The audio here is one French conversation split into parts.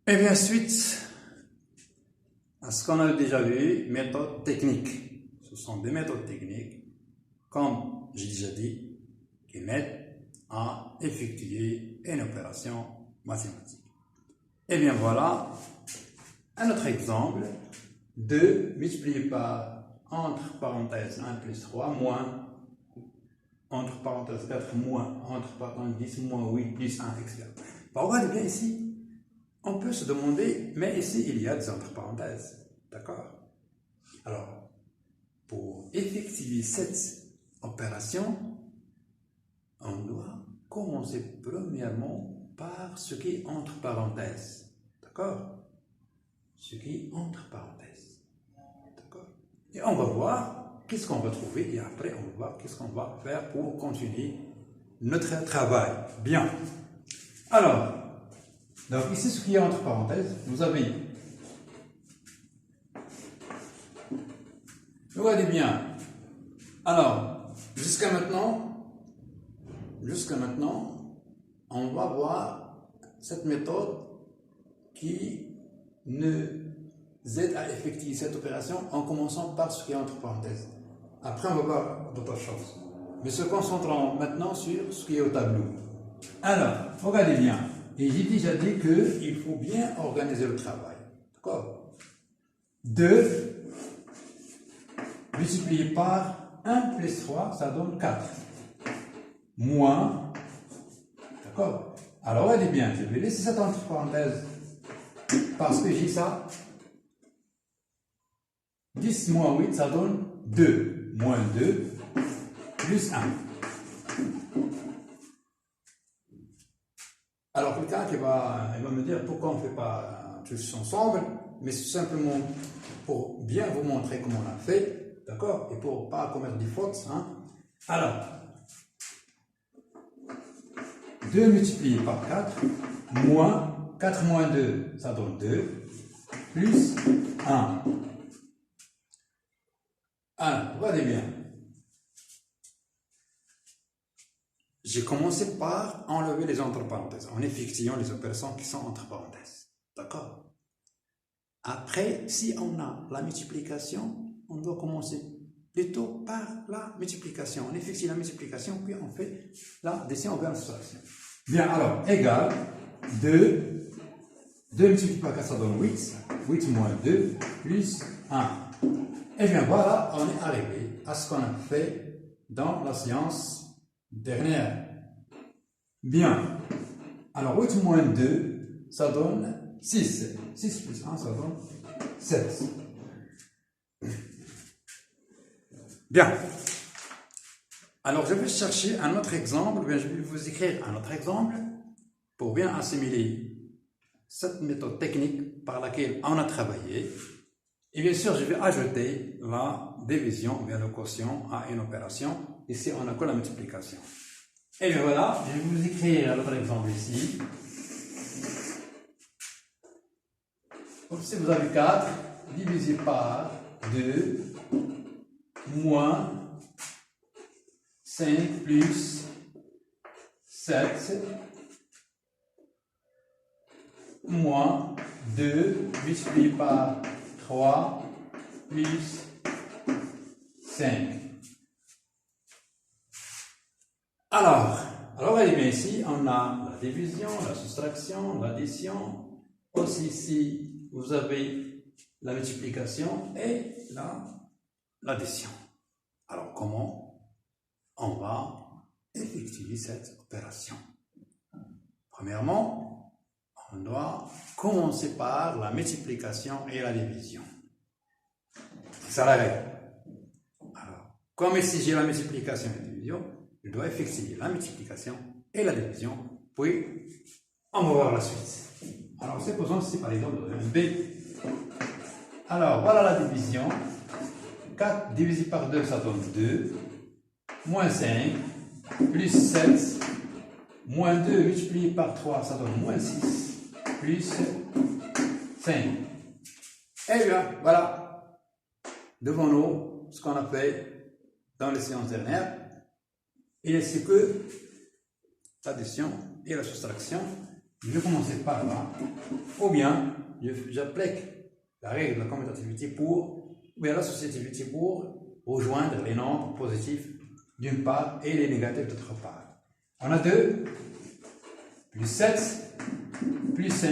Et bien, suite à ce qu'on a déjà vu, méthodes techniques. Ce sont des méthodes techniques, comme j'ai déjà dit, qui mettent à effectuer une opération mathématique. Et bien voilà un autre exemple de multiplier par, entre parenthèses, 1 plus 3, moins, entre parenthèses 4, moins, entre parenthèses 10, moins 8, plus 1, etc. Bah, regardez bien ici, on peut se demander, mais ici il y a des entre parenthèses, d'accord? Alors, pour effectuer cette opération, on doit commencer premièrement par ce qui est entre parenthèses, d'accord? Ce qui est entre parenthèses, d'accord? Et on va voir qu'est-ce qu'on va trouver et après on va voir qu'est-ce qu'on va faire pour continuer notre travail. Bien. Alors, donc ici ce qui est entre parenthèses, vous avez, regardez bien. Alors, jusqu'à maintenant, on va voir cette méthode qui nous aide à effectuer cette opération en commençant par ce qui est entre parenthèses. Après, on va voir d'autres choses. Mais se concentrons maintenant sur ce qui est au tableau. Alors, regardez bien. Et j'ai déjà dit qu'il faut bien organiser le travail. D'accord? 2 multiplié par 1 plus 3, ça donne 4. Moins, d'accord? Alors, regardez bien, je vais laisser cette entre parenthèses parce que j'ai ça. 10 moins 8, ça donne 2. Moins 2, plus 1. Alors, quelqu'un il va me dire pourquoi on ne fait pas tous ensemble, mais c'est simplement pour bien vous montrer comment on a fait, d'accord? Et pour ne pas commettre des fautes. Hein? Alors, 2 multiplié par 4, moins 4 moins 2, ça donne 2, plus 1. Alors, regardez bien. J'ai commencé par enlever les entre parenthèses, en effectuant les opérations qui sont entre parenthèses. D'accord? Après, si on a la multiplication, on doit commencer plutôt par la multiplication. On effectue la multiplication, puis on fait l'addition ou la soustraction. Bien, alors, égal 2 multiplié par 4, ça donne 8. 8 moins 2, plus 1. Et bien voilà, on est arrivé à ce qu'on a fait dans la séance dernière. Bien. Alors, 8 moins 2, ça donne 6. 6 plus 1, ça donne 7. Bien. Alors, je vais chercher un autre exemple, bien, je vais vous écrire un autre exemple pour bien assimiler cette méthode technique par laquelle on a travaillé. Et bien sûr, je vais ajouter la division, bien le quotient à une opération. Ici, on a que la multiplication. Et bien voilà, je vais vous écrire un autre exemple ici. Donc, si vous avez 4 divisé par 2 moins 5 plus 7 moins 2 multiplié par 3 plus 5. Alors, regardez bien ici, on a la division, la soustraction, l'addition. Aussi ici, vous avez la multiplication et l'addition. Alors, comment on va effectuer cette opération? Premièrement, on doit commencer par la multiplication et la division. C'est ça la règle. Alors, comme ici j'ai la multiplication et la division, je dois effectuer la multiplication et la division, puis on va voir la suite. Alors, supposons ici par exemple un B. Alors, voilà la division. 4 divisé par 2, ça donne 2. Moins 5, plus 7, moins 2 multiplié par 3, ça donne moins 6, plus 5. Et bien, voilà, devant nous, ce qu'on a fait dans les séances dernières. Il est que l'addition et la soustraction. Je vais commencer par là. ou bien j'applique la règle de la commutativité ou bien l'associativité pour rejoindre les nombres positifs d'une part et les négatifs d'autre part. On a 2, plus 7, plus 5,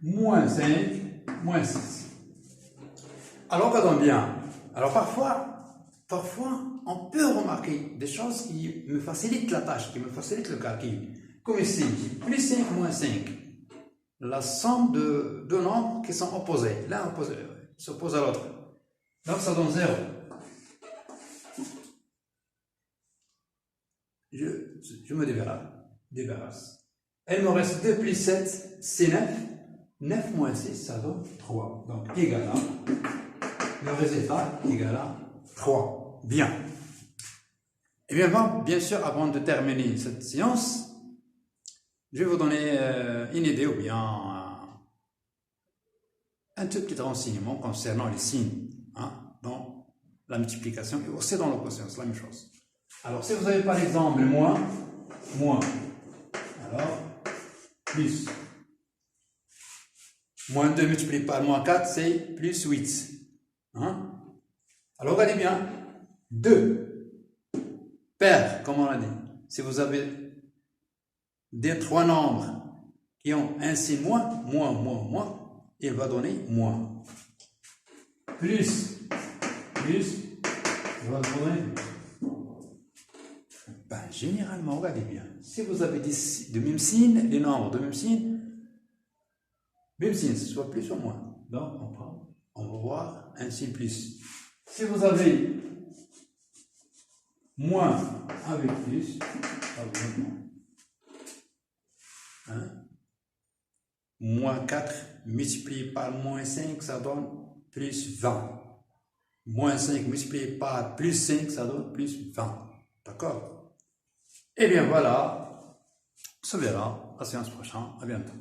moins 5, moins 6. Alors, regardons bien. Alors, parfois, on peut remarquer des choses qui me facilitent la tâche, qui me facilitent le calcul. Comme ici, plus 5, moins 5. La somme de deux nombres qui sont opposés. L'un s'oppose à l'autre. Donc, ça donne 0. Je me débarrasse. Il me reste 2 plus 7, c'est 9. 9 moins 6, ça donne 3. Donc, égal à, le résultat égal à 3. Bien. Et bien, bon, bien sûr, avant de terminer cette séance, je vais vous donner une idée ou bien un tout petit renseignement concernant les signes dans la multiplication et aussi dans l'opposition, c'est la même chose. Alors, si vous avez par exemple moins, alors plus. Moins 2 multiplié par moins 4, c'est plus 8. Alors, regardez bien. 2 paires, comme on l'a dit. Si vous avez des 3 nombres qui ont un signe moins, il va donner moins. Plus, il va donner. Généralement, regardez bien. Si vous avez de même signe, les nombres de même signe, soit plus ou moins. Donc, on va voir un signe plus. Si vous avez moins avec plus, ça vous donne moins 4 multiplié par moins 5, ça donne plus 20. Moins 5 multiplié par plus 5, ça donne plus 20. D'accord? Eh bien voilà, on se verra la séance prochaine. À bientôt.